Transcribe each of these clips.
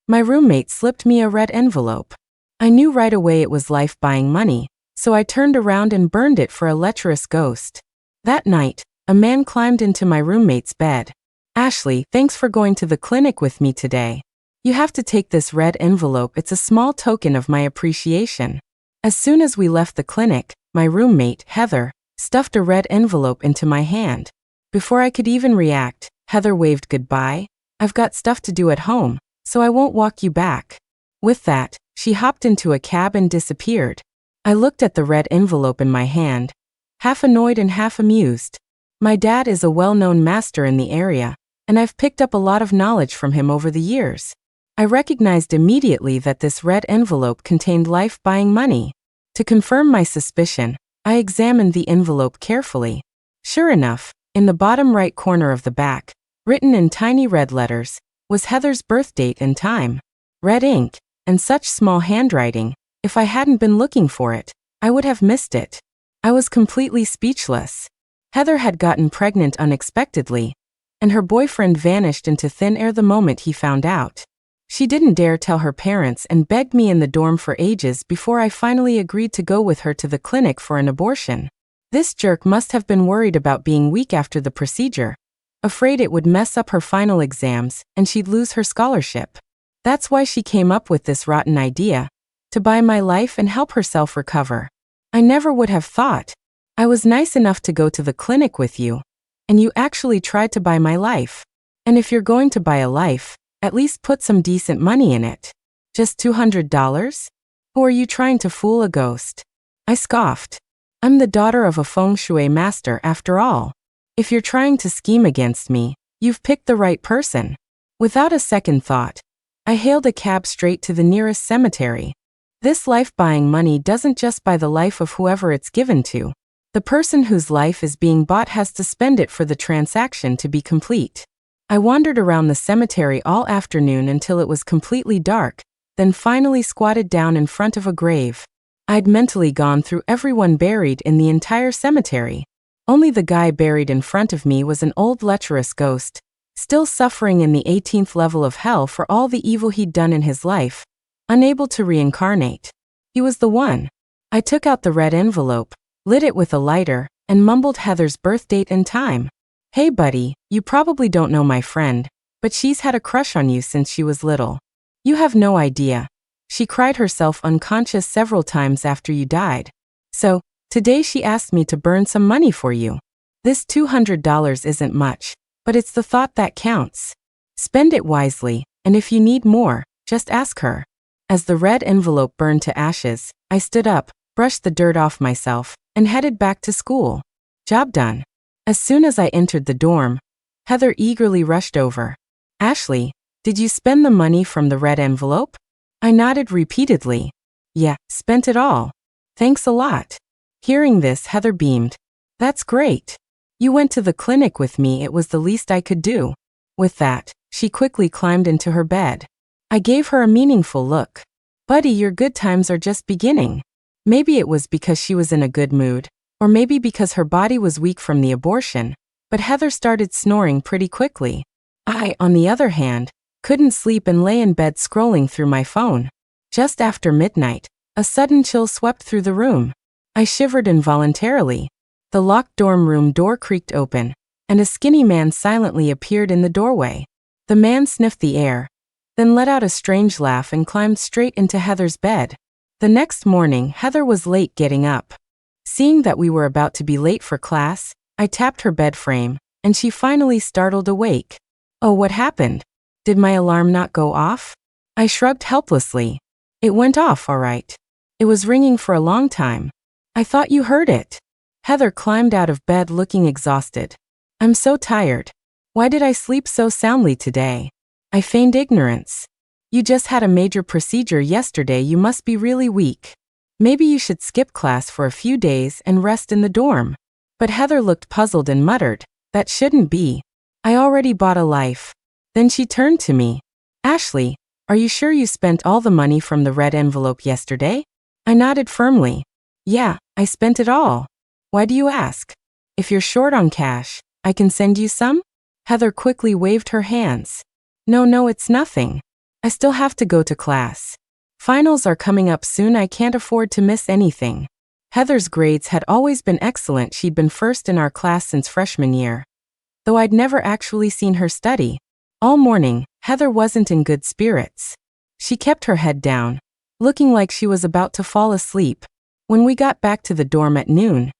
My roommate slipped me a red envelope. I knew right away it was life buying money, so I turned around and burned it for a lecherous ghost. That night, a man climbed into my roommate's bed. Ashley, thanks for going to the clinic with me today. You have to take this red envelope, it's a small token of my appreciation. As soon as we left the clinic, my roommate, Heather, stuffed a red envelope into my hand. Before I could even react, Heather waved goodbye. I've got stuff to do at home, so I won't walk you back. With that, she hopped into a cab and disappeared. I looked at the red envelope in my hand, half annoyed and half amused. My dad is a well-known master in the area, and I've picked up a lot of knowledge from him over the years. I recognized immediately that this red envelope contained life-buying money. To confirm my suspicion, I examined the envelope carefully. Sure enough, in the bottom right corner of the back, written in tiny red letters, was Heather's birth date and time. Red ink, and such small handwriting, if I hadn't been looking for it, I would have missed it. I was completely speechless. Heather had gotten pregnant unexpectedly, and her boyfriend vanished into thin air the moment he found out. She didn't dare tell her parents and begged me in the dorm for ages before I finally agreed to go with her to the clinic for an abortion. This jerk must have been worried about being weak after the procedure, afraid it would mess up her final exams and she'd lose her scholarship. That's why she came up with this rotten idea, to buy my life and help herself recover. I never would have thought. I was nice enough to go to the clinic with you, and you actually tried to buy my life. And if you're going to buy a life, at least put some decent money in it. Just $200? Or are you trying to fool a ghost? I scoffed. I'm the daughter of a feng shui master after all. If you're trying to scheme against me, you've picked the right person. Without a second thought, I hailed a cab straight to the nearest cemetery. This life-buying money doesn't just buy the life of whoever it's given to. The person whose life is being bought has to spend it for the transaction to be complete. I wandered around the cemetery all afternoon until it was completely dark, then finally squatted down in front of a grave. I'd mentally gone through everyone buried in the entire cemetery. Only the guy buried in front of me was an old lecherous ghost, still suffering in the 18th level of hell for all the evil he'd done in his life, unable to reincarnate. He was the one. I took out the red envelope, lit it with a lighter, and mumbled Heather's birth date and time. Hey buddy, you probably don't know my friend, but she's had a crush on you since she was little. You have no idea. She cried herself unconscious several times after you died. So, today she asked me to burn some money for you. This $200 isn't much, but it's the thought that counts. Spend it wisely, and if you need more, just ask her. As the red envelope burned to ashes, I stood up, brushed the dirt off myself, and headed back to school. Job done. As soon as I entered the dorm, Heather eagerly rushed over. Ashley, did you spend the money from the red envelope? I nodded repeatedly. Yeah, spent it all. Thanks a lot. Hearing this, Heather beamed. That's great. You went to the clinic with me, it was the least I could do. With that, she quickly climbed into her bed. I gave her a meaningful look. Buddy, your good times are just beginning. Maybe it was because she was in a good mood, or maybe because her body was weak from the abortion, but Heather started snoring pretty quickly. I, on the other hand, couldn't sleep and lay in bed scrolling through my phone. Just after midnight, a sudden chill swept through the room. I shivered involuntarily. The locked dorm room door creaked open, and a skinny man silently appeared in the doorway. The man sniffed the air, then let out a strange laugh and climbed straight into Heather's bed. The next morning, Heather was late getting up. Seeing that we were about to be late for class, I tapped her bed frame, and she finally startled awake. Oh, what happened? Did my alarm not go off? I shrugged helplessly. It went off, all right. It was ringing for a long time. I thought you heard it. Heather climbed out of bed looking exhausted. I'm so tired. Why did I sleep so soundly today? I feigned ignorance. You just had a major procedure yesterday, you must be really weak. Maybe you should skip class for a few days and rest in the dorm. But Heather looked puzzled and muttered, that shouldn't be. I already bought a life. Then she turned to me. Ashley, are you sure you spent all the money from the red envelope yesterday? I nodded firmly. Yeah, I spent it all. Why do you ask? If you're short on cash, I can send you some? Heather quickly waved her hands. No, it's nothing. I still have to go to class. Finals are coming up soon. I can't afford to miss anything. Heather's grades had always been excellent. She'd been first in our class since freshman year, though I'd never actually seen her study. All morning, Heather wasn't in good spirits. She kept her head down, looking like she was about to fall asleep. When we got back to the dorm at noon,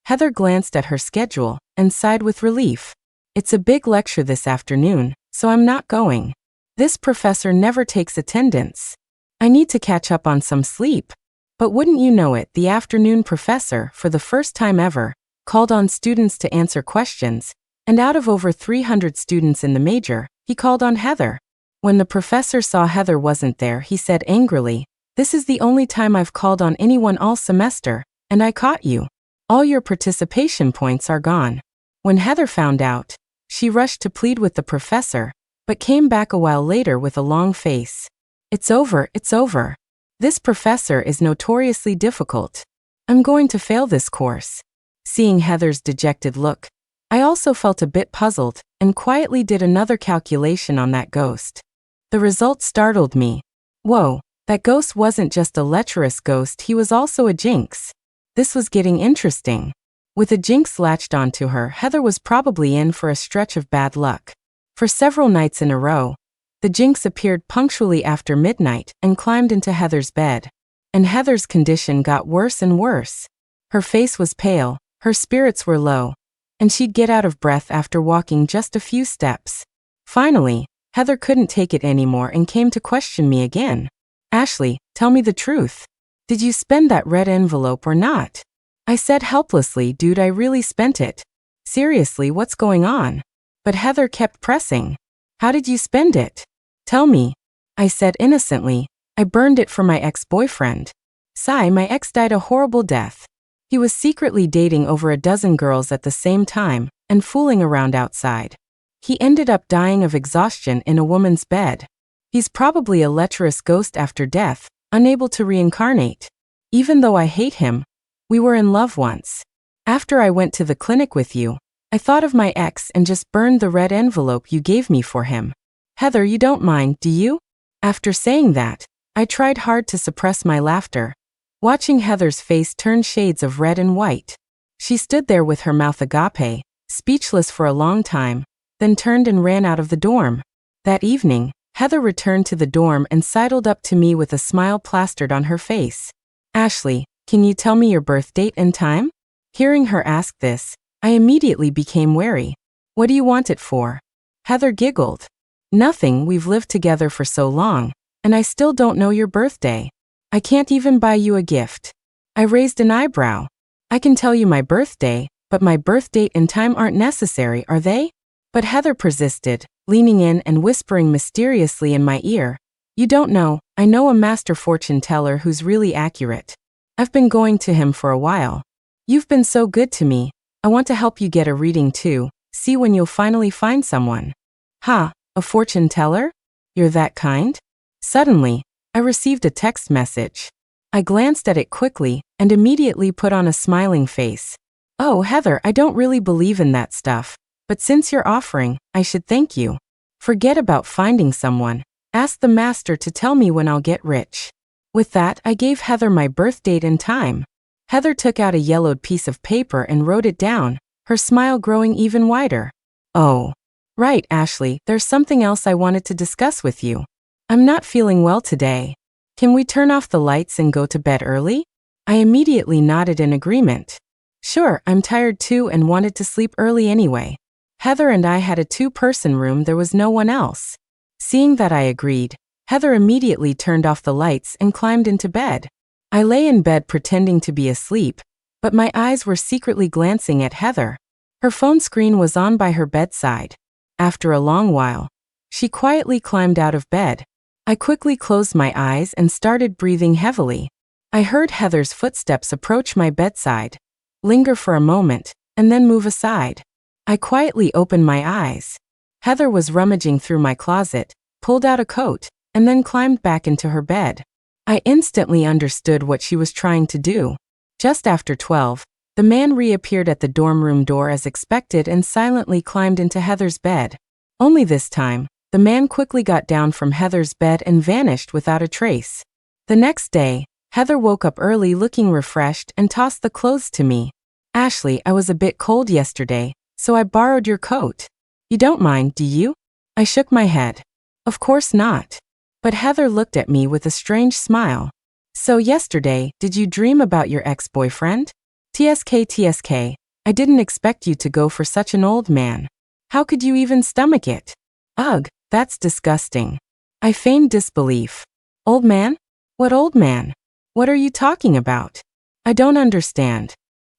Heather glanced at her schedule and sighed with relief. It's a big lecture this afternoon, so I'm not going. This professor never takes attendance. I need to catch up on some sleep. But wouldn't you know it, the afternoon professor, for the first time ever, called on students to answer questions, and out of over 300 students in the major, he called on Heather. When the professor saw Heather wasn't there, he said angrily, "This is the only time I've called on anyone all semester, and I caught you. All your participation points are gone." When Heather found out, she rushed to plead with the professor, but came back a while later with a long face. It's over. This professor is notoriously difficult. I'm going to fail this course." Seeing Heather's dejected look, I also felt a bit puzzled and quietly did another calculation on that ghost. The result startled me. Whoa, that ghost wasn't just a lecherous ghost, he was also a jinx. This was getting interesting. With a jinx latched onto her, Heather was probably in for a stretch of bad luck. For several nights in a row, the jinx appeared punctually after midnight and climbed into Heather's bed. And Heather's condition got worse and worse. Her face was pale, her spirits were low, and she'd get out of breath after walking just a few steps. Finally, Heather couldn't take it anymore and came to question me again. "Ashley, tell me the truth. Did you spend that red envelope or not?" I said helplessly, "Dude, I really spent it. Seriously, what's going on?" But Heather kept pressing. "How did you spend it? Tell me." I said innocently, "I burned it for my ex-boyfriend. Sigh, my ex died a horrible death. He was secretly dating over a dozen girls at the same time and fooling around outside. He ended up dying of exhaustion in a woman's bed. He's probably a lecherous ghost after death, unable to reincarnate. Even though I hate him, we were in love once. After I went to the clinic with you, I thought of my ex and just burned the red envelope you gave me for him. Heather, you don't mind, do you?" After saying that, I tried hard to suppress my laughter, watching Heather's face turn shades of red and white. She stood there with her mouth agape, speechless for a long time, then turned and ran out of the dorm. That evening, Heather returned to the dorm and sidled up to me with a smile plastered on her face. "Ashley, can you tell me your birth date and time?" Hearing her ask this, I immediately became wary. "What do you want it for?" Heather giggled. "Nothing, we've lived together for so long, and I still don't know your birthday. I can't even buy you a gift." I raised an eyebrow. "I can tell you my birthday, but my birth date and time aren't necessary, are they?" But Heather persisted, leaning in and whispering mysteriously in my ear, "You don't know, I know a master fortune teller who's really accurate. I've been going to him for a while. You've been so good to me, I want to help you get a reading too, see when you'll finally find someone." "Ha, a fortune teller? You're that kind?" Suddenly, I received a text message. I glanced at it quickly and immediately put on a smiling face. "Oh, Heather, I don't really believe in that stuff, but since you're offering, I should thank you. Forget about finding someone. Ask the master to tell me when I'll get rich." With that, I gave Heather my birth date and time. Heather took out a yellowed piece of paper and wrote it down, her smile growing even wider. "Oh, right, Ashley, there's something else I wanted to discuss with you. I'm not feeling well today. Can we turn off the lights and go to bed early?" I immediately nodded in agreement. "Sure, I'm tired too and wanted to sleep early anyway." Heather and I had a two-person room, there was no one else. Seeing that I agreed, Heather immediately turned off the lights and climbed into bed. I lay in bed pretending to be asleep, but my eyes were secretly glancing at Heather. Her phone screen was on by her bedside. After a long while, she quietly climbed out of bed. I quickly closed my eyes and started breathing heavily. I heard Heather's footsteps approach my bedside, linger for a moment, and then move aside. I quietly opened my eyes. Heather was rummaging through my closet, pulled out a coat, and then climbed back into her bed. I instantly understood what she was trying to do. Just after 12, the man reappeared at the dorm room door as expected and silently climbed into Heather's bed. Only this time, the The man quickly got down from Heather's bed and vanished without a trace. The next day, Heather woke up early looking refreshed and tossed the clothes to me. "Ashley, I was a bit cold yesterday, so I borrowed your coat. You don't mind, do you?" I shook my head. "Of course not." But Heather looked at me with a strange smile. "So yesterday, did you dream about your ex-boyfriend?" TSK, I didn't expect you to go for such an old man. How could you even stomach it?" "Ugh, that's disgusting." I feigned disbelief. "Old man? What old man? What are you talking about? I don't understand."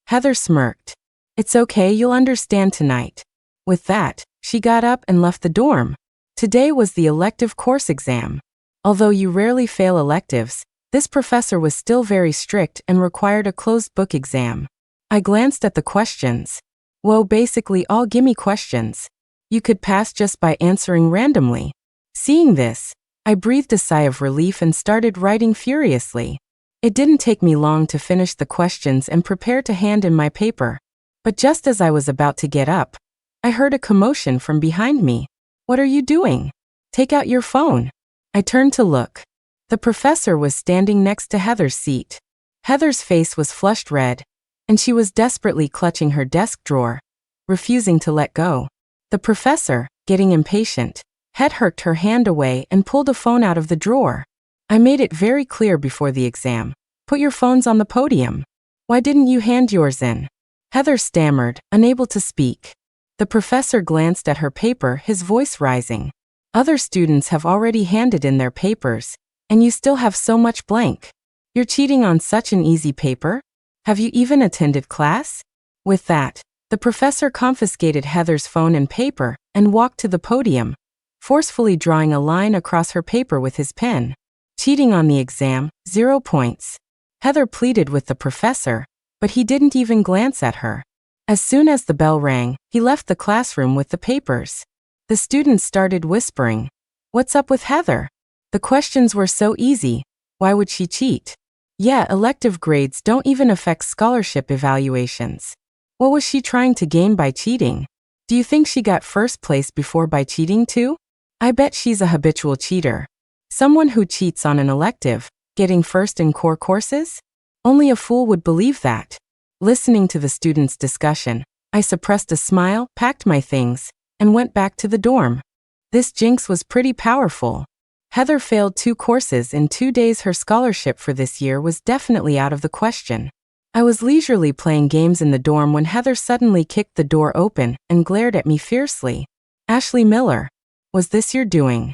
Heather smirked. "It's okay, you'll understand tonight." With that, she got up and left the dorm. Today was the elective course exam. Although you rarely fail electives, this professor was still very strict and required a closed book exam. I glanced at the questions. Whoa, basically all gimme questions. You could pass just by answering randomly. Seeing this, I breathed a sigh of relief and started writing furiously. It didn't take me long to finish the questions and prepare to hand in my paper. But just as I was about to get up, I heard a commotion from behind me. "What are you doing? Take out your phone." I turned to look. The professor was standing next to Heather's seat. Heather's face was flushed red, and she was desperately clutching her desk drawer, refusing to let go. The professor, getting impatient, had jerked her hand away and pulled a phone out of the drawer. "I made it very clear before the exam. Put your phones on the podium. Why didn't you hand yours in?" Heather stammered, unable to speak. The professor glanced at her paper, his voice rising. "Other students have already handed in their papers, and you still have so much blank. You're cheating on such an easy paper? Have you even attended class?" With that, the professor confiscated Heather's phone and paper and walked to the podium, forcefully drawing a line across her paper with his pen. "Cheating on the exam, 0 points." Heather pleaded with the professor, but he didn't even glance at her. As soon as the bell rang, he left the classroom with the papers. The students started whispering, "What's up with Heather? The questions were so easy. Why would she cheat? Yeah, elective grades don't even affect scholarship evaluations. What was she trying to gain by cheating? Do you think she got first place before by cheating too? I bet she's a habitual cheater. Someone who cheats on an elective, getting first in core courses? Only a fool would believe that." Listening to the students' discussion, I suppressed a smile, packed my things, and went back to the dorm. This jinx was pretty powerful. Heather failed 2 courses in 2 days. Her scholarship for this year was definitely out of the question. I was leisurely playing games in the dorm when Heather suddenly kicked the door open and glared at me fiercely. "Ashley Miller, was this your doing?"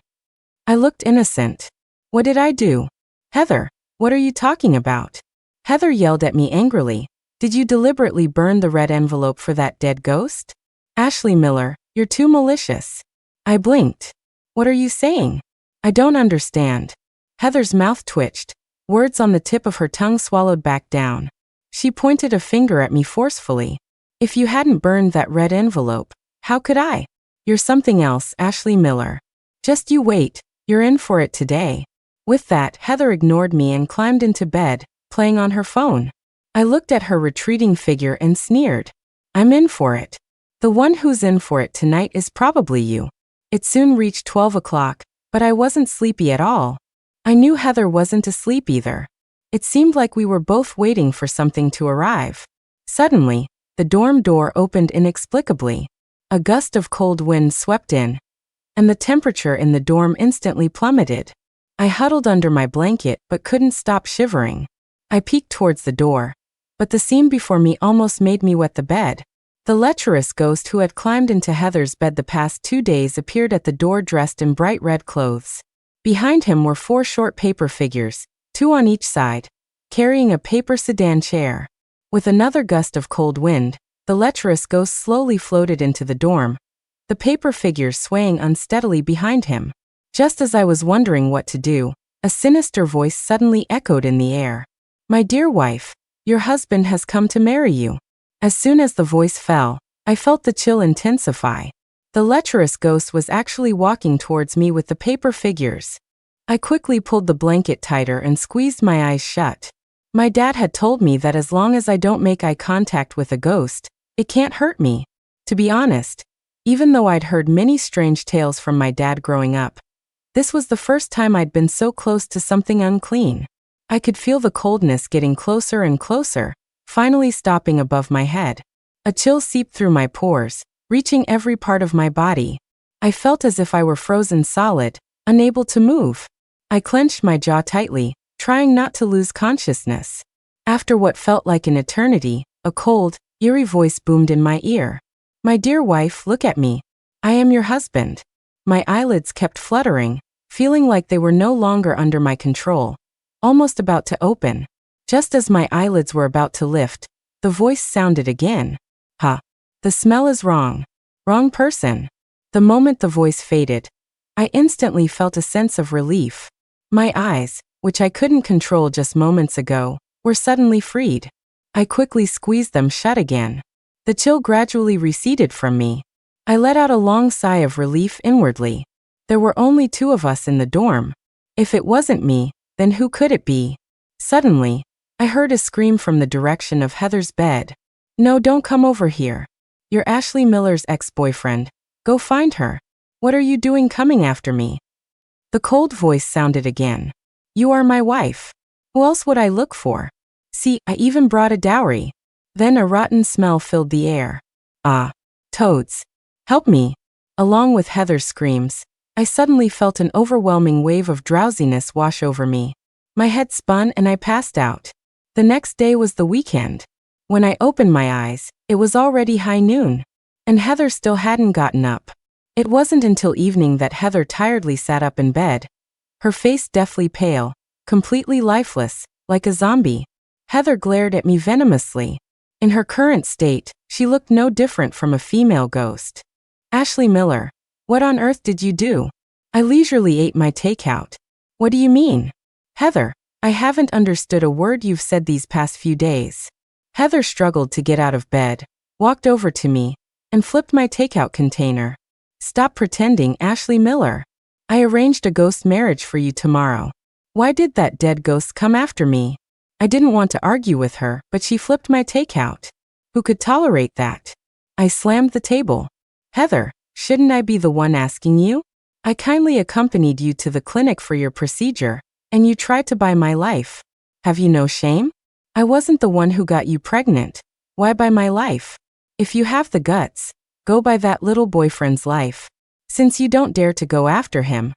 I looked innocent. "What did I do?" "Heather, what are you talking about?" Heather yelled at me angrily. "Did you deliberately burn the red envelope for that dead ghost?" "Ashley Miller, you're too malicious." I blinked. "What are you saying? I don't understand." Heather's mouth twitched, words on the tip of her tongue swallowed back down. She pointed a finger at me forcefully. "If you hadn't burned that red envelope, how could I? You're something else, Ashley Miller. Just you wait, you're in for it today." With that, Heather ignored me and climbed into bed, playing on her phone. I looked at her retreating figure and sneered. "I'm in for it. The one who's in for it tonight is probably you." It soon reached 12 o'clock, but I wasn't sleepy at all. I knew Heather wasn't asleep either. It seemed like we were both waiting for something to arrive. Suddenly, the dorm door opened inexplicably. A gust of cold wind swept in, and the temperature in the dorm instantly plummeted. I huddled under my blanket but couldn't stop shivering. I peeked towards the door, but the scene before me almost made me wet the bed. The lecherous ghost who had climbed into Heather's bed the past 2 days appeared at the door dressed in bright red clothes. Behind him were 4 short paper figures, 2 on each side, carrying a paper sedan chair. With another gust of cold wind, the lecherous ghost slowly floated into the dorm, the paper figures swaying unsteadily behind him. Just as I was wondering what to do, a sinister voice suddenly echoed in the air. "My dear wife, your husband has come to marry you." As soon as the voice fell, I felt the chill intensify. The lecherous ghost was actually walking towards me with the paper figures. I quickly pulled the blanket tighter and squeezed my eyes shut. My dad had told me that as long as I don't make eye contact with a ghost, it can't hurt me. To be honest, Even though I'd heard many strange tales from my dad growing up, this was the first time I'd been so close to something unclean. I could feel the coldness getting closer and closer, finally stopping above my head. A chill seeped through my pores, reaching every part of my body. I felt as if I were frozen solid, unable to move. I clenched my jaw tightly, trying not to lose consciousness. After what felt like an eternity, a cold, eerie voice boomed in my ear. "My dear wife, look at me. I am your husband." My eyelids kept fluttering, feeling like they were no longer under my control, almost about to open. Just as my eyelids were about to lift, the voice sounded again. "Ha. The smell is wrong. Wrong person." The moment the voice faded, I instantly felt a sense of relief. My eyes, which I couldn't control just moments ago, were suddenly freed. I quickly squeezed them shut again. The chill gradually receded from me. I let out a long sigh of relief inwardly. There were only 2 of us in the dorm. If it wasn't me, then who could it be? Suddenly, I heard a scream from the direction of Heather's bed. "No, don't come over here. You're Ashley Miller's ex-boyfriend. Go find her. What are you doing coming after me?" The cold voice sounded again. "You are my wife. Who else would I look for? See, I even brought a dowry." Then a rotten smell filled the air. Ah, toads. "Help me." Along with Heather's screams, I suddenly felt an overwhelming wave of drowsiness wash over me. My head spun and I passed out. The next day was the weekend. When I opened my eyes, it was already high noon, and Heather still hadn't gotten up. It wasn't until evening that Heather tiredly sat up in bed, her face deathly pale, completely lifeless, like a zombie. Heather glared at me venomously. In her current state, she looked no different from a female ghost. "Ashley Miller, what on earth did you do?" I leisurely ate my takeout. "What do you mean?" "Heather, I haven't understood a word you've said these past few days." Heather struggled to get out of bed, walked over to me, and flipped my takeout container. "Stop pretending, Ashley Miller. I arranged a ghost marriage for you tomorrow. Why did that dead ghost come after me?" I didn't want to argue with her, but she flipped my takeout. Who could tolerate that? I slammed the table. "Heather, shouldn't I be the one asking you? I kindly accompanied you to the clinic for your procedure, and you tried to buy my life. Have you no shame? I wasn't the one who got you pregnant. Why buy my life? If you have the guts, go buy that little boyfriend's life. Since you don't dare to go after him,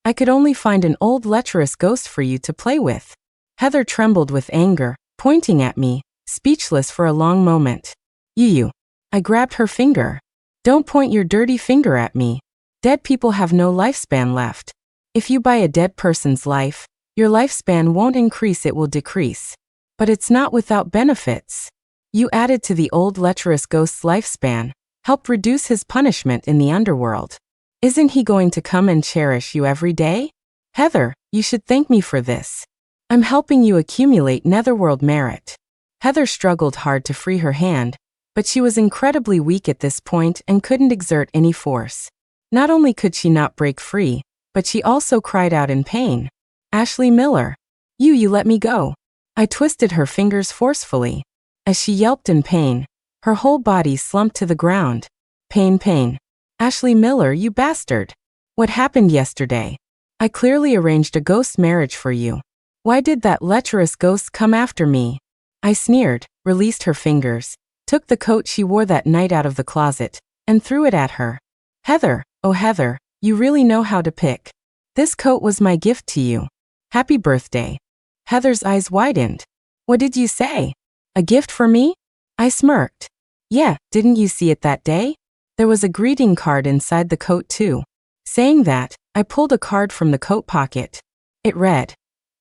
I could only find an old lecherous ghost for you to play with." Heather trembled with anger, pointing at me, speechless for a long moment. You. I grabbed her finger. "Don't point your dirty finger at me. Dead people have no lifespan left. If you buy a dead person's life, your lifespan won't increase, it will decrease. But it's not without benefits. You added to the old lecherous ghost's lifespan, helped reduce his punishment in the underworld. Isn't he going to come and cherish you every day? Heather, you should thank me for this. I'm helping you accumulate netherworld merit." Heather struggled hard to free her hand, but she was incredibly weak at this point and couldn't exert any force. Not only could she not break free, but she also cried out in pain. "Ashley Miller, you let me go." I twisted her fingers forcefully. As she yelped in pain, her whole body slumped to the ground. Pain. "Ashley Miller, you bastard. What happened yesterday? I clearly arranged a ghost marriage for you. Why did that lecherous ghost come after me?" I sneered, released her fingers, took the coat she wore that night out of the closet, and threw it at her. "Heather, oh Heather, you really know how to pick. This coat was my gift to you. Happy birthday." Heather's eyes widened. "What did you say? A gift for me?" I smirked. "Yeah, didn't you see it that day? There was a greeting card inside the coat too." Saying that, I pulled a card from the coat pocket. It read,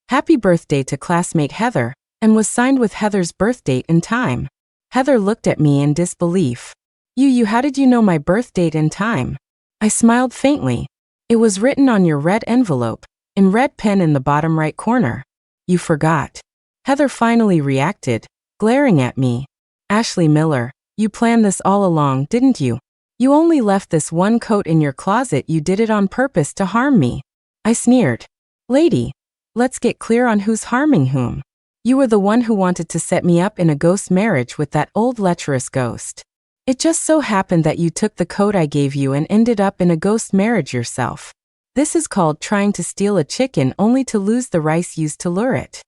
"Happy birthday to classmate Heather," and was signed with Heather's birth date and time. Heather looked at me in disbelief. You, how did you know my birth date and time?" I smiled faintly. "It was written on your red envelope, in red pen in the bottom right corner. You forgot." Heather finally reacted, glaring at me. "Ashley Miller, you planned this all along, didn't you? You only left this one coat in your closet, you did it on purpose to harm me." I sneered. "Lady, let's get clear on who's harming whom. You were the one who wanted to set me up in a ghost marriage with that old lecherous ghost." It just so happened that you took the code I gave you and ended up in a ghost marriage yourself. This is called trying to steal a chicken only to lose the rice used to lure it.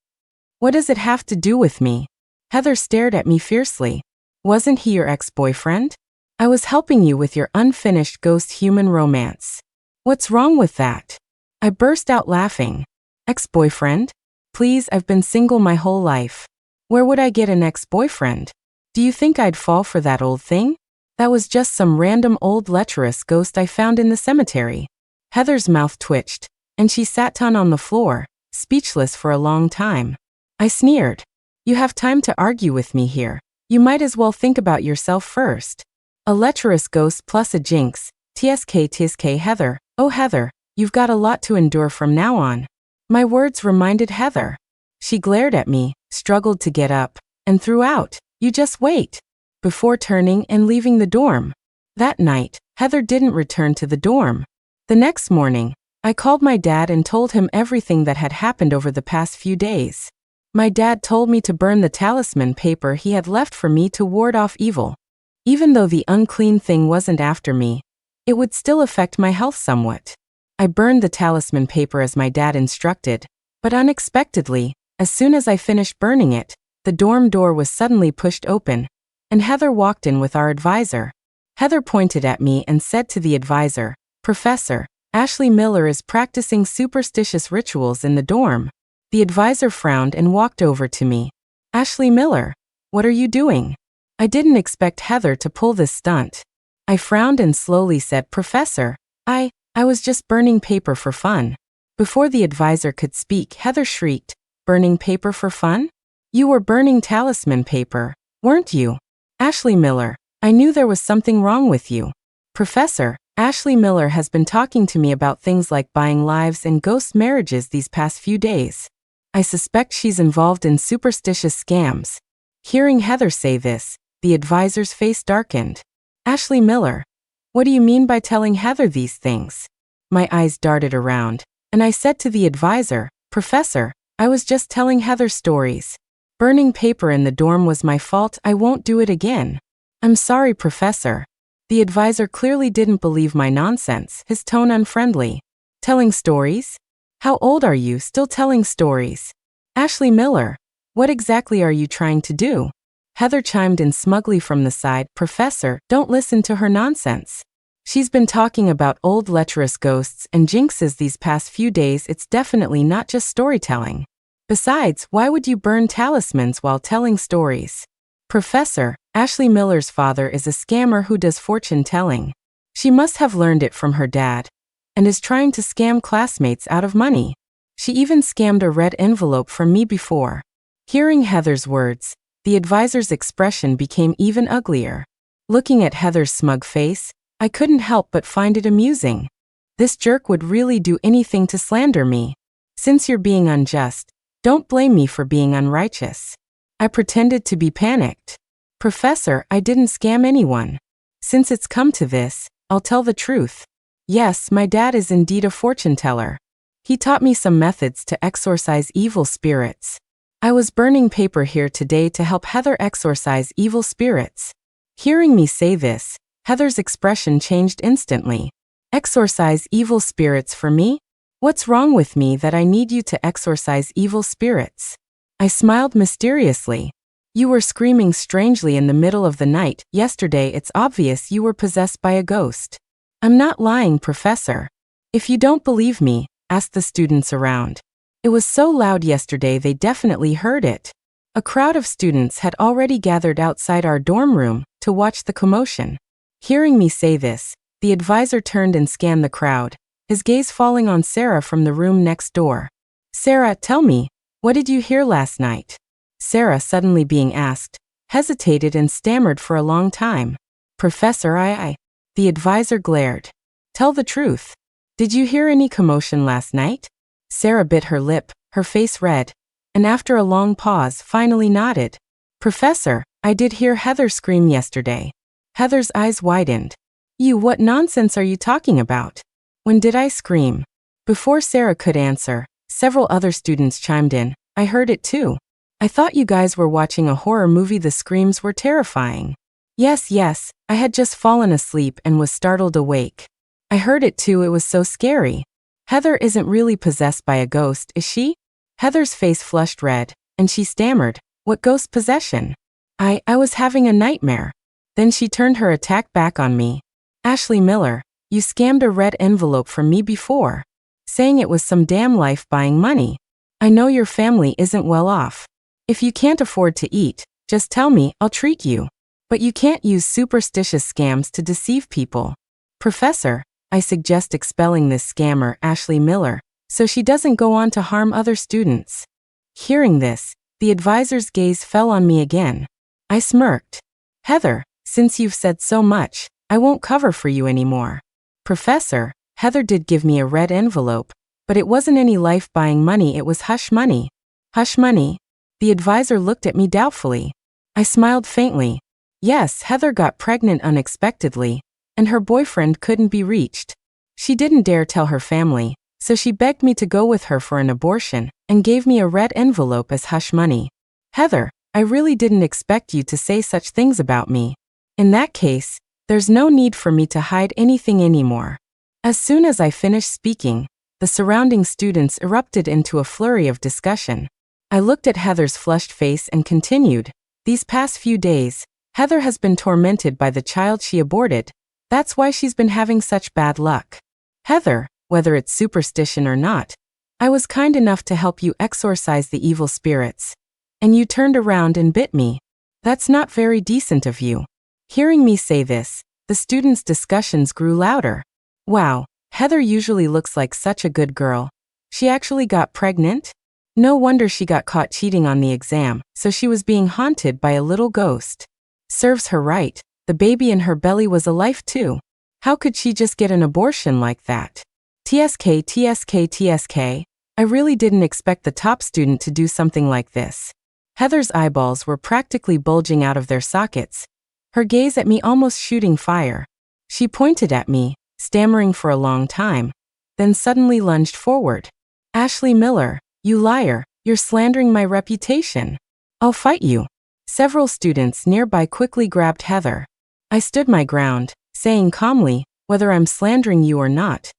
What does it have to do with me? Heather stared at me fiercely. Wasn't he your ex-boyfriend? I was helping you with your unfinished ghost-human romance. What's wrong with that? I burst out laughing. Ex-boyfriend? Please, I've been single my whole life. Where would I get an ex-boyfriend? Do you think I'd fall for that old thing? That was just some random old lecherous ghost I found in the cemetery. Heather's mouth twitched, and she sat down on the floor, speechless for a long time. I sneered. You have time to argue with me here. You might as well think about yourself first. A lecherous ghost plus a jinx. TSK Heather. Oh Heather, you've got a lot to endure from now on. My words reminded Heather. She glared at me, struggled to get up, and threw out, "You just wait," before turning and leaving the dorm. That night, Heather didn't return to the dorm. The next morning, I called my dad and told him everything that had happened over the past few days. My dad told me to burn the talisman paper he had left for me to ward off evil. Even though the unclean thing wasn't after me, it would still affect my health somewhat. I burned the talisman paper as my dad instructed, but unexpectedly, as soon as I finished burning it, the dorm door was suddenly pushed open, and Heather walked in with our advisor. Heather pointed at me and said to the advisor, "Professor, Ashley Miller is practicing superstitious rituals in the dorm." The advisor frowned and walked over to me. "Ashley Miller, what are you doing?" I didn't expect Heather to pull this stunt. I frowned and slowly said, "Professor, I was just burning paper for fun." Before the advisor could speak, Heather shrieked, "Burning paper for fun? You were burning talisman paper, weren't you? Ashley Miller, I knew there was something wrong with you. Professor, Ashley Miller has been talking to me about things like buying lives and ghost marriages these past few days. I suspect she's involved in superstitious scams." Hearing Heather say this, the advisor's face darkened. "Ashley Miller, what do you mean by telling Heather these things?" My eyes darted around, and I said to the advisor, "Professor, I was just telling Heather stories. Burning paper in the dorm was my fault. I won't do it again." "I'm sorry, Professor." The advisor clearly didn't believe my nonsense, his tone unfriendly. "Telling stories? How old are you still telling stories? Ashley Miller, what exactly are you trying to do?" Heather chimed in smugly from the side, "Professor, don't listen to her nonsense. She's been talking about old lecherous ghosts and jinxes these past few days. It's definitely not just storytelling. Besides, why would you burn talismans while telling stories? Professor, Ashley Miller's father is a scammer who does fortune telling. She must have learned it from her dad, and is trying to scam classmates out of money. She even scammed a red envelope from me before." Hearing Heather's words, the advisor's expression became even uglier. Looking at Heather's smug face, I couldn't help but find it amusing. This jerk would really do anything to slander me. "Since you're being unjust, don't blame me for being unrighteous." I pretended to be panicked. "Professor, I didn't scam anyone. Since it's come to this, I'll tell the truth. Yes, my dad is indeed a fortune teller. He taught me some methods to exorcise evil spirits. I was burning paper here today to help Heather exorcise evil spirits." Hearing me say this, Heather's expression changed instantly. "Exorcise evil spirits for me? What's wrong with me that I need you to exorcise evil spirits?" I smiled mysteriously. "You were screaming strangely in the middle of the night yesterday. It's obvious you were possessed by a ghost." "I'm not lying, Professor. If you don't believe me, ask the students around. It was so loud yesterday they definitely heard it." A crowd of students had already gathered outside our dorm room to watch the commotion. Hearing me say this, the advisor turned and scanned the crowd, his gaze falling on Sarah from the room next door. "Sarah, tell me, what did you hear last night?" Sarah, suddenly being asked, hesitated and stammered for a long time. "Professor, The advisor glared. "Tell the truth. Did you hear any commotion last night?" Sarah bit her lip, her face red, and after a long pause finally nodded. "Professor, I did hear Heather scream yesterday." Heather's eyes widened. What nonsense are you talking about? When did I scream?" Before Sarah could answer, several other students chimed in. "I heard it too. I thought you guys were watching a horror movie. The screams were terrifying." Yes, I had just fallen asleep and was startled awake. I heard it too, it was so scary. Heather isn't really possessed by a ghost, is she? Heather's face flushed red, and she stammered, what ghost possession? I was having a nightmare. Then she turned her attack back on me. Ashley Miller, you scammed a red envelope from me before, saying it was some damn life-buying money. I know your family isn't well off. If you can't afford to eat, just tell me, I'll treat you. But you can't use superstitious scams to deceive people. Professor, I suggest expelling this scammer, Ashley Miller, so she doesn't go on to harm other students. Hearing this, the advisor's gaze fell on me again. I smirked. Heather, since you've said so much, I won't cover for you anymore. Professor, Heather did give me a red envelope, but it wasn't any life-buying money, it was hush money. Hush money? The advisor looked at me doubtfully. I smiled faintly. Yes, Heather got pregnant unexpectedly, and her boyfriend couldn't be reached. She didn't dare tell her family, so she begged me to go with her for an abortion, and gave me a red envelope as hush money. Heather, I really didn't expect you to say such things about me. In that case, there's no need for me to hide anything anymore. As soon as I finished speaking, the surrounding students erupted into a flurry of discussion. I looked at Heather's flushed face and continued, these past few days, Heather has been tormented by the child she aborted. That's why she's been having such bad luck. Heather, whether it's superstition or not, I was kind enough to help you exorcise the evil spirits. And you turned around and bit me. That's not very decent of you. Hearing me say this, the students' discussions grew louder. Wow, Heather usually looks like such a good girl. She actually got pregnant? No wonder she got caught cheating on the exam, so she was being haunted by a little ghost. Serves her right, the baby in her belly was alive too. How could she just get an abortion like that? TSK, I really didn't expect the top student to do something like this. Heather's eyeballs were practically bulging out of their sockets, her gaze at me almost shooting fire. She pointed at me, stammering for a long time, then suddenly lunged forward. Ashley Miller, you liar, you're slandering my reputation. I'll fight you. Several students nearby quickly grabbed Heather. I stood my ground, saying calmly, whether I'm slandering you or not,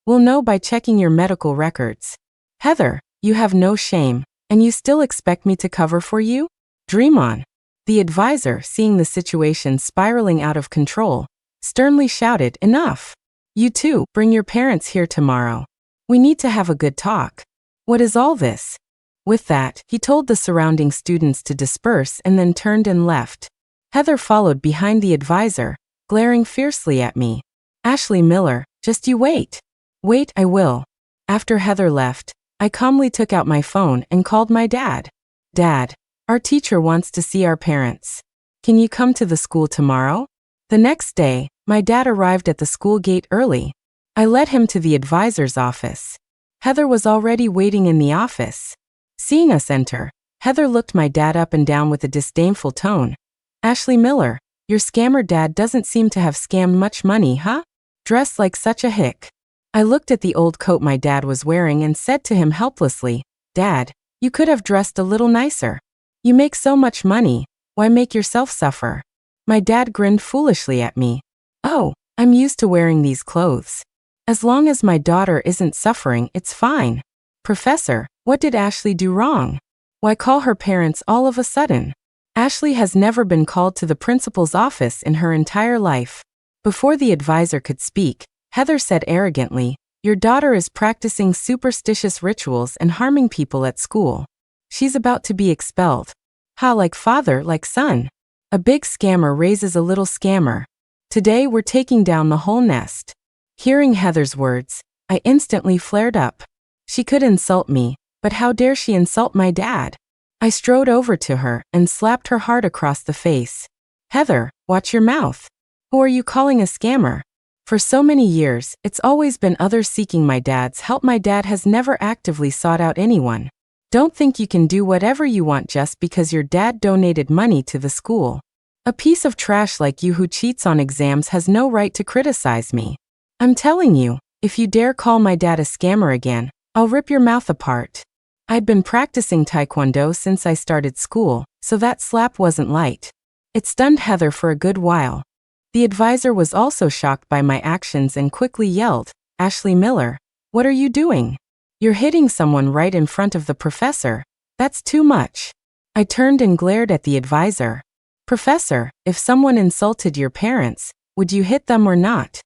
we'll know by checking your medical records. Heather, you have no shame, and you still expect me to cover for you? Dream on. The advisor, seeing the situation spiraling out of control, sternly shouted, enough. You two, bring your parents here tomorrow. We need to have a good talk. What is all this? With that, he told the surrounding students to disperse and then turned and left. Heather followed behind the advisor, glaring fiercely at me. Ashley Miller, just you wait. Wait, I will. After Heather left, I calmly took out my phone and called my dad. Dad, our teacher wants to see our parents. Can you come to the school tomorrow? The next day, my dad arrived at the school gate early. I led him to the advisor's office. Heather was already waiting in the office. Seeing us enter, Heather looked my dad up and down with a disdainful tone. Ashley Miller, your scammer dad doesn't seem to have scammed much money, huh? Dressed like such a hick. I looked at the old coat my dad was wearing and said to him helplessly, Dad, you could have dressed a little nicer. You make so much money, why make yourself suffer? My dad grinned foolishly at me. Oh, I'm used to wearing these clothes. As long as my daughter isn't suffering, it's fine. Professor, what did Ashley do wrong? Why call her parents all of a sudden? Ashley has never been called to the principal's office in her entire life. Before the advisor could speak, Heather said arrogantly, your daughter is practicing superstitious rituals and harming people at school. She's about to be expelled. Ha, like father, like son. A big scammer raises a little scammer. Today we're taking down the whole nest. Hearing Heather's words, I instantly flared up. She could insult me, but how dare she insult my dad? I strode over to her and slapped her hard across the face. Heather, watch your mouth. Who are you calling a scammer? For so many years, it's always been others seeking my dad's help. My dad has never actively sought out anyone. Don't think you can do whatever you want just because your dad donated money to the school. A piece of trash like you who cheats on exams has no right to criticize me. I'm telling you, if you dare call my dad a scammer again, I'll rip your mouth apart. I'd been practicing taekwondo since I started school, so that slap wasn't light. It stunned Heather for a good while. The advisor was also shocked by my actions and quickly yelled, "Ashley Miller, what are you doing? You're hitting someone right in front of the professor. That's too much." I turned and glared at the advisor. "Professor, if someone insulted your parents, would you hit them or not?"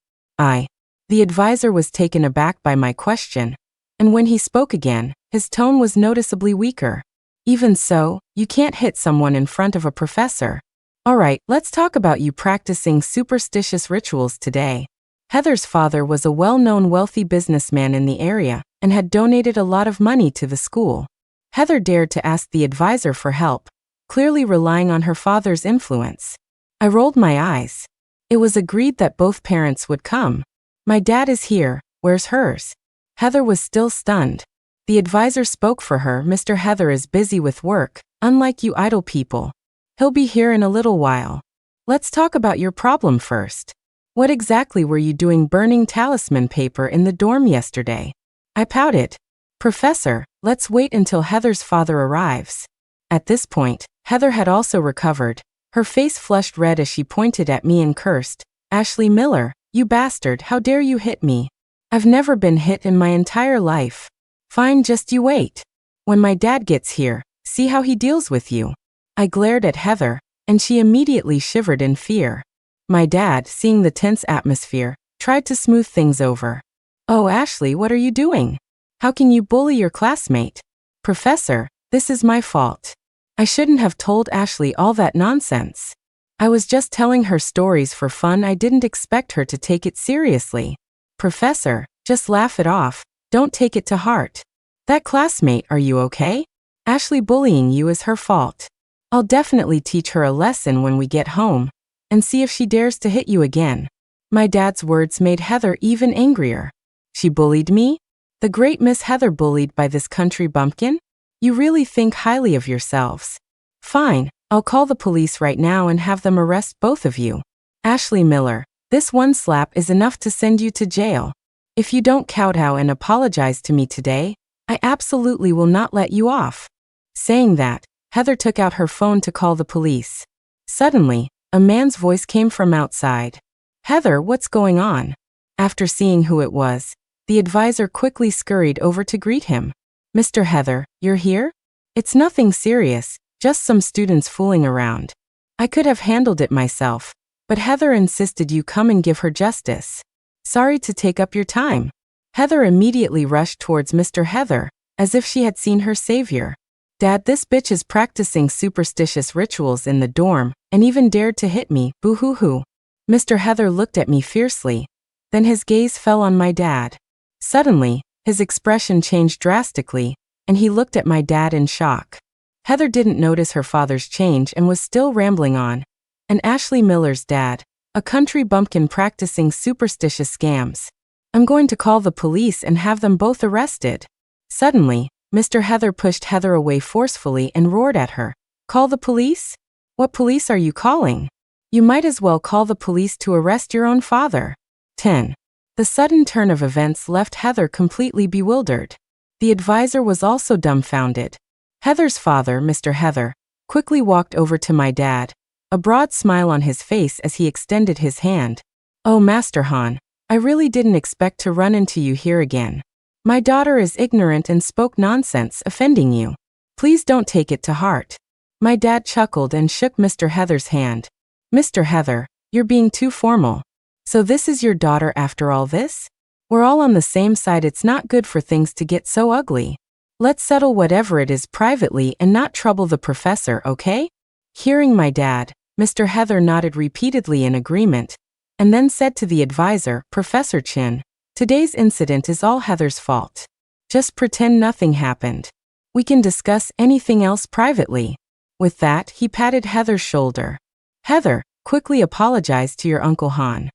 The advisor was taken aback by my question, and when he spoke again, his tone was noticeably weaker. "Even so, you can't hit someone in front of a professor. All right, let's talk about you practicing superstitious rituals today." Heather's father was a well-known wealthy businessman in the area and had donated a lot of money to the school. Heather dared to ask the advisor for help, clearly relying on her father's influence. I rolled my eyes. It was agreed that both parents would come. "My dad is here, where's hers?" Heather was still stunned. The advisor spoke for her. "Mr. Heather is busy with work, unlike you idle people. He'll be here in a little while. Let's talk about your problem first. What exactly were you doing burning talisman paper in the dorm yesterday?" I pouted. "Professor, let's wait until Heather's father arrives." At this point, Heather had also recovered. Her face flushed red as she pointed at me and cursed, "Ashley Miller, you bastard, how dare you hit me? I've never been hit in my entire life." "Fine, just you wait. When my dad gets here, see how he deals with you." I glared at Heather, and she immediately shivered in fear. My dad, seeing the tense atmosphere, tried to smooth things over. "Oh, Ashley, what are you doing? How can you bully your classmate?" "Professor, this is my fault. I shouldn't have told Ashley all that nonsense. I was just telling her stories for fun. I didn't expect her to take it seriously." "Professor, just laugh it off. Don't take it to heart. That classmate, are you okay? Ashley bullying you is her fault. I'll definitely teach her a lesson when we get home, and see if she dares to hit you again." My dad's words made Heather even angrier. "She bullied me? The great Miss Heather bullied by this country bumpkin? You really think highly of yourselves. Fine, I'll call the police right now and have them arrest both of you. Ashley Miller, this one slap is enough to send you to jail. If you don't kowtow and apologize to me today, I absolutely will not let you off." Saying that, Heather took out her phone to call the police. Suddenly, a man's voice came from outside. "Heather, what's going on?" After seeing who it was, the advisor quickly scurried over to greet him. "Mr. Heather, you're here? It's nothing serious, just some students fooling around. I could have handled it myself, but Heather insisted you come and give her justice. Sorry to take up your time." Heather immediately rushed towards Mr. Heather, as if she had seen her savior. "Dad, this bitch is practicing superstitious rituals in the dorm, and even dared to hit me, boo-hoo-hoo." Mr. Heather looked at me fiercely, then his gaze fell on my dad. Suddenly, his expression changed drastically, and he looked at my dad in shock. Heather didn't notice her father's change and was still rambling on. "And Ashley Miller's dad, a country bumpkin practicing superstitious scams. I'm going to call the police and have them both arrested." Suddenly, Mr. Heather pushed Heather away forcefully and roared at her, "Call the police? What police are you calling? You might as well call the police to arrest your own father." 10. The sudden turn of events left Heather completely bewildered. The advisor was also dumbfounded. Heather's father, Mr. Heather, quickly walked over to my dad, a broad smile on his face as he extended his hand. "Oh, Master Han, I really didn't expect to run into you here again. My daughter is ignorant and spoke nonsense, offending you. Please don't take it to heart." My dad chuckled and shook Mr. Heather's hand. "Mr. Heather, you're being too formal. So this is your daughter after all this? We're all on the same side. It's not good for things to get so ugly. Let's settle whatever it is privately and not trouble the professor, okay?" Hearing my dad, Mr. Heather nodded repeatedly in agreement, and then said to the advisor, "Professor Chin, today's incident is all Heather's fault. Just pretend nothing happened. We can discuss anything else privately." With that, he patted Heather's shoulder. "Heather, quickly apologize to your Uncle Han."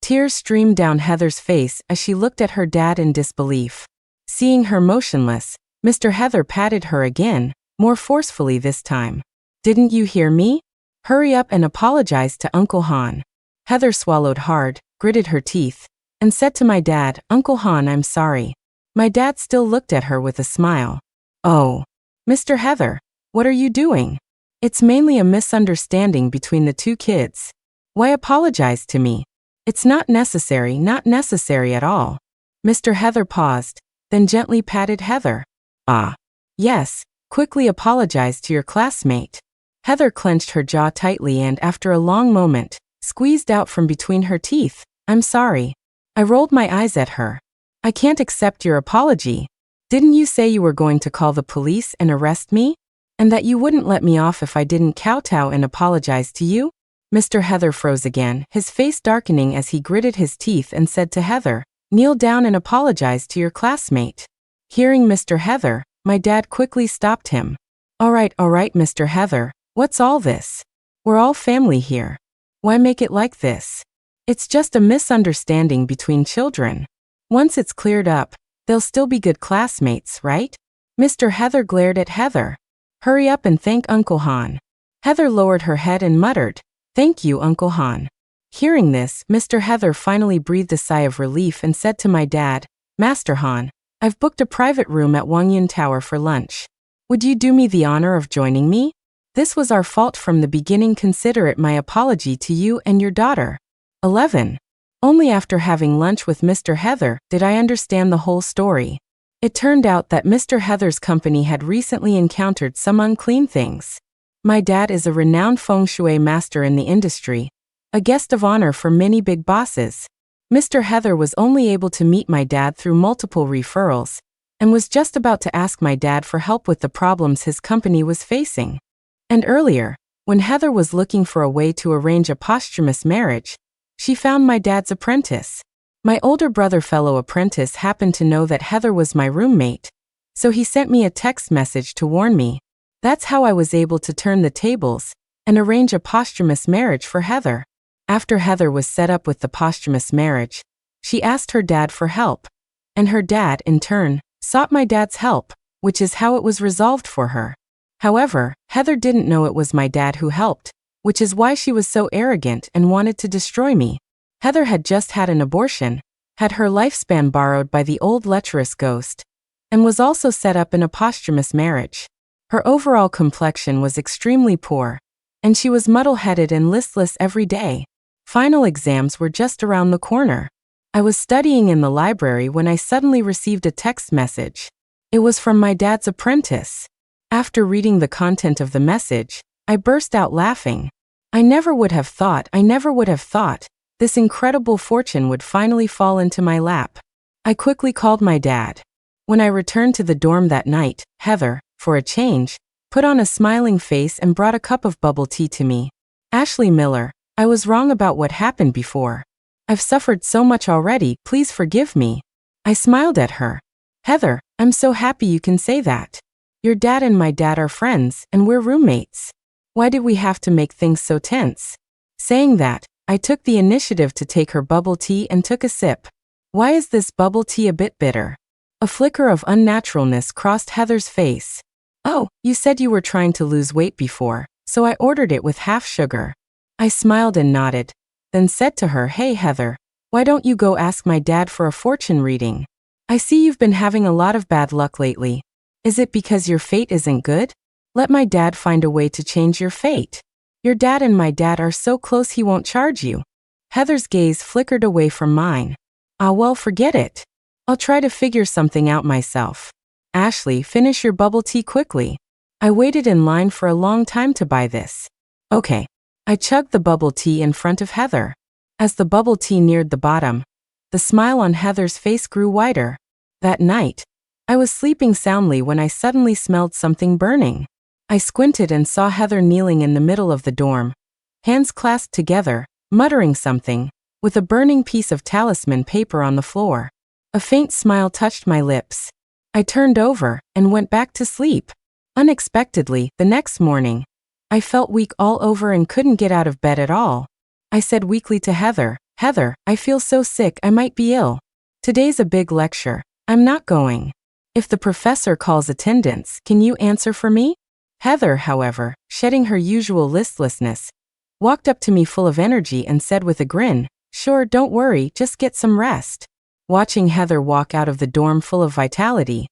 Tears streamed down Heather's face as she looked at her dad in disbelief. Seeing her motionless, Mr. Heather patted her again, more forcefully this time. "Didn't you hear me? Hurry up and apologize to Uncle Han." Heather swallowed hard, gritted her teeth, and said to my dad, "Uncle Han, I'm sorry." My dad still looked at her with a smile. "Oh, Mr. Heather, what are you doing? It's mainly a misunderstanding between the two kids. Why apologize to me? It's not necessary at all. Mr. Heather paused, then gently patted Heather. Ah. Yes, quickly apologize to your classmate. Heather clenched her jaw tightly and, after a long moment, squeezed out from between her teeth, I'm sorry. I rolled my eyes at her. I can't accept your apology. Didn't you say you were going to call the police and arrest me? And that you wouldn't let me off if I didn't kowtow and apologize to you? Mr. Heather froze again, his face darkening as he gritted his teeth and said to Heather, kneel down and apologize to your classmate. Hearing Mr. Heather, my dad quickly stopped him. All right, Mr. Heather, what's all this? We're all family here. Why make it like this? It's just a misunderstanding between children. Once it's cleared up, they'll still be good classmates, right? Mr. Heather glared at Heather. Hurry up and thank Uncle Han. Heather lowered her head and muttered, Thank you, Uncle Han. Hearing this, Mr. Heather finally breathed a sigh of relief and said to my dad, Master Han, I've booked a private room at Wangyun Tower for lunch. Would you do me the honor of joining me? This was our fault from the beginning. Consider it my apology to you and your daughter. 11. Only after having lunch with Mr. Heather did I understand the whole story. It turned out that Mr. Heather's company had recently encountered some unclean things. My dad is a renowned feng shui master in the industry, a guest of honor for many big bosses. Mr. Heather was only able to meet my dad through multiple referrals, and was just about to ask my dad for help with the problems his company was facing. And earlier, when Heather was looking for a way to arrange a posthumous marriage, she found my dad's apprentice. My older brother fellow apprentice happened to know that Heather was my roommate, so he sent me a text message to warn me. That's how I was able to turn the tables and arrange a posthumous marriage for Heather. After Heather was set up with the posthumous marriage, she asked her dad for help, and her dad, in turn, sought my dad's help, which is how it was resolved for her. However, Heather didn't know it was my dad who helped, which is why she was so arrogant and wanted to destroy me. Heather had just had an abortion, had her lifespan borrowed by the old lecherous ghost, and was also set up in a posthumous marriage. Her overall complexion was extremely poor, and she was muddle-headed and listless every day. Final exams were just around the corner. I was studying in the library when I suddenly received a text message. It was from my dad's apprentice. After reading the content of the message, I burst out laughing. I never would have thought this incredible fortune would finally fall into my lap. I quickly called my dad. When I returned to the dorm that night, Heather, for a change, put on a smiling face and brought a cup of bubble tea to me. Ashley Miller, I was wrong about what happened before. I've suffered so much already, please forgive me. I smiled at her. Heather, I'm so happy you can say that. Your dad and my dad are friends, and we're roommates. Why did we have to make things so tense? Saying that, I took the initiative to take her bubble tea and took a sip. Why is this bubble tea a bit bitter? A flicker of unnaturalness crossed Heather's face. Oh, you said you were trying to lose weight before, so I ordered it with half sugar. I smiled and nodded, then said to her, Hey Heather, why don't you go ask my dad for a fortune reading? I see you've been having a lot of bad luck lately. Is it because your fate isn't good? Let my dad find a way to change your fate. Your dad and my dad are so close he won't charge you. Heather's gaze flickered away from mine. Ah well, forget it. I'll try to figure something out myself. Ashley, finish your bubble tea quickly. I waited in line for a long time to buy this. Okay. I chugged the bubble tea in front of Heather. As the bubble tea neared the bottom, the smile on Heather's face grew wider. That night, I was sleeping soundly when I suddenly smelled something burning. I squinted and saw Heather kneeling in the middle of the dorm, hands clasped together, muttering something, with a burning piece of talisman paper on the floor. A faint smile touched my lips. I turned over and went back to sleep. Unexpectedly, the next morning, I felt weak all over and couldn't get out of bed at all. I said weakly to Heather, Heather, I feel so sick I might be ill. Today's a big lecture. I'm not going. If the professor calls attendance, can you answer for me? Heather, however, shedding her usual listlessness, walked up to me full of energy and said with a grin, Sure, don't worry, just get some rest. Watching Heather walk out of the dorm full of vitality,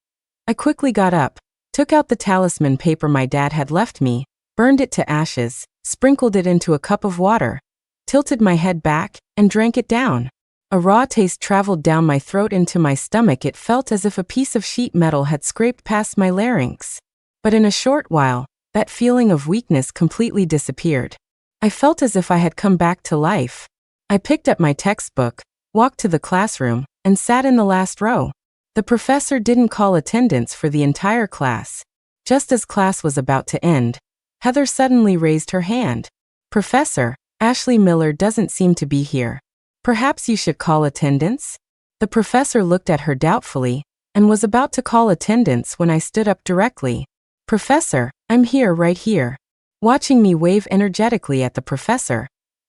I quickly got up, took out the talisman paper my dad had left me, burned it to ashes, sprinkled it into a cup of water, tilted my head back, and drank it down. A raw taste traveled down my throat into my stomach. It felt as if a piece of sheet metal had scraped past my larynx. But in a short while, that feeling of weakness completely disappeared. I felt as if I had come back to life. I picked up my textbook, walked to the classroom, and sat in the last row. The professor didn't call attendance for the entire class. Just as class was about to end, Heather suddenly raised her hand. "Professor, Ashley Miller doesn't seem to be here. Perhaps you should call attendance?" The professor looked at her doubtfully and was about to call attendance when I stood up directly. "Professor, I'm here, right here." Watching me wave energetically at the professor,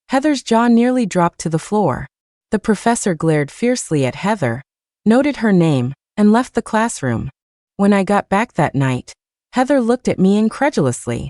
Heather's jaw nearly dropped to the floor. The professor glared fiercely at Heather, noted her name, and left the classroom. When I got back that night, Heather looked at me incredulously.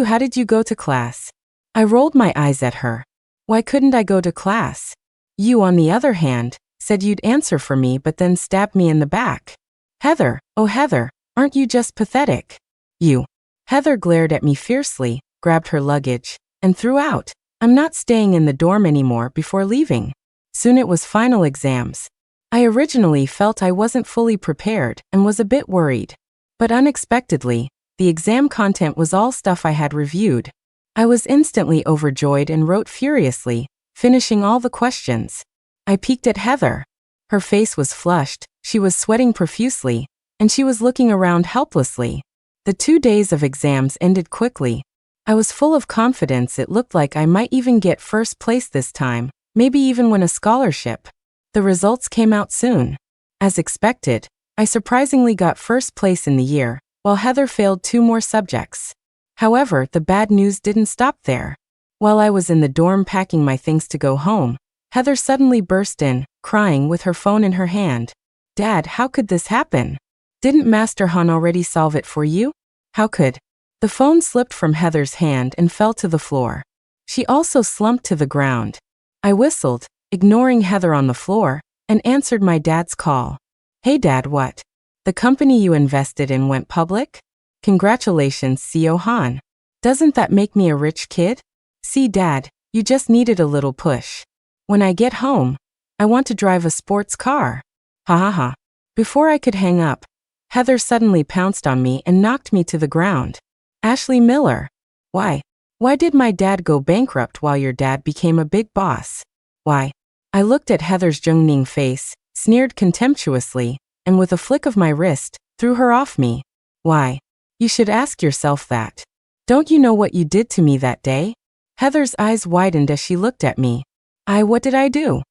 How did you go to class?" I rolled my eyes at her. "Why couldn't I go to class? You, on the other hand, said you'd answer for me but then stabbed me in the back." "Heather, oh Heather, aren't you just pathetic? You." Heather glared at me fiercely, grabbed her luggage, and threw out. "I'm not staying in the dorm anymore," before leaving. Soon it was final exams. I originally felt I wasn't fully prepared and was a bit worried. But unexpectedly, the exam content was all stuff I had reviewed. I was instantly overjoyed and wrote furiously, finishing all the questions. I peeked at Heather. Her face was flushed, she was sweating profusely, and she was looking around helplessly. The 2 days of exams ended quickly. I was full of confidence. It looked like I might even get first place this time, maybe even win a scholarship. The results came out soon. As expected, I surprisingly got first place in the year, while Heather failed 2 more subjects. However, the bad news didn't stop there. While I was in the dorm packing my things to go home, Heather suddenly burst in, crying with her phone in her hand. "Dad, how could this happen? Didn't Master Han already solve it for you? How could?" The phone slipped from Heather's hand and fell to the floor. She also slumped to the ground. I whistled, ignoring Heather on the floor, and answered my dad's call. "Hey Dad, what? The company you invested in went public? Congratulations, CEO Han. Doesn't that make me a rich kid? See Dad, you just needed a little push. When I get home, I want to drive a sports car. Ha ha ha." Before I could hang up, Heather suddenly pounced on me and knocked me to the ground. "Ashley Miller. Why? Why did my dad go bankrupt while your dad became a big boss? Why?" I looked at Heather's Jungning face, sneered contemptuously, and with a flick of my wrist, threw her off me. "Why? You should ask yourself that. Don't you know what you did to me that day?" Heather's eyes widened as she looked at me. What did I do?"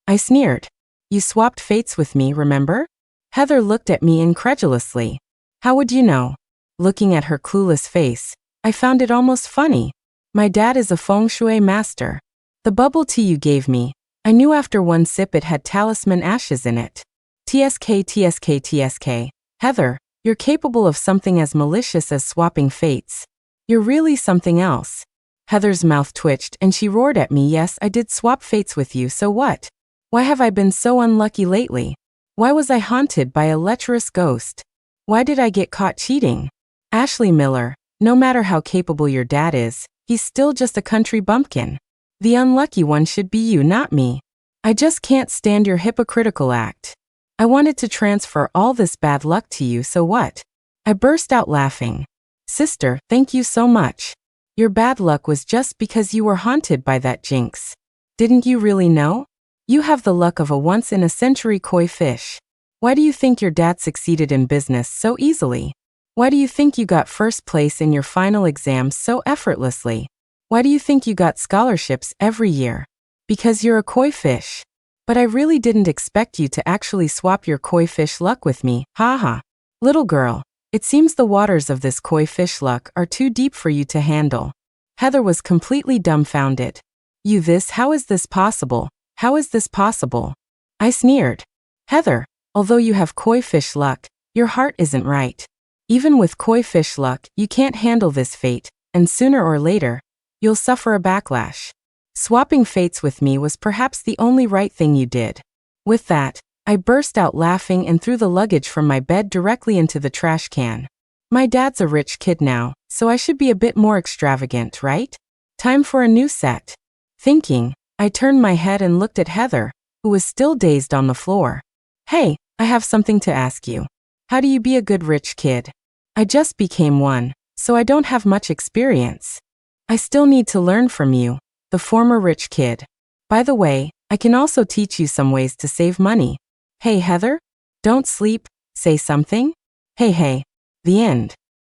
I sneered. "You swapped fates with me, remember?" Heather looked at me incredulously. "How would you know?" Looking at her clueless face, I found it almost funny. "My dad is a feng shui master. The bubble tea you gave me, I knew after one sip it had talisman ashes in it. TSK. Heather, you're capable of something as malicious as swapping fates. You're really something else." Heather's mouth twitched and she roared at me. "Yes, I did swap fates with you, so what? Why have I been so unlucky lately? Why was I haunted by a lecherous ghost? Why did I get caught cheating? Ashley Miller, no matter how capable your dad is, he's still just a country bumpkin. The unlucky one should be you, not me. I just can't stand your hypocritical act. I wanted to transfer all this bad luck to you, so what?" I burst out laughing. "Sister, thank you so much. Your bad luck was just because you were haunted by that jinx. Didn't you really know? You have the luck of a once-in-a-century koi fish. Why do you think your dad succeeded in business so easily? Why do you think you got first place in your final exams so effortlessly? Why do you think you got scholarships every year? Because you're a koi fish. But I really didn't expect you to actually swap your koi fish luck with me, ha ha. Little girl, it seems the waters of this koi fish luck are too deep for you to handle." Heather was completely dumbfounded. How is this possible? How is this possible?" I sneered. "Heather, although you have koi fish luck, your heart isn't right. Even with koi fish luck, you can't handle this fate, and sooner or later, you'll suffer a backlash. Swapping fates with me was perhaps the only right thing you did." With that, I burst out laughing and threw the luggage from my bed directly into the trash can. "My dad's a rich kid now, so I should be a bit more extravagant, right? Time for a new set. Thinking, I turned my head and looked at Heather, who was still dazed on the floor. Hey, I have something to ask you. How do you be a good rich kid? I just became one, so I don't have much experience. I still need to learn from you, the former rich kid. By the way, I can also teach you some ways to save money. Hey Heather? Don't sleep, say something? Hey. The end.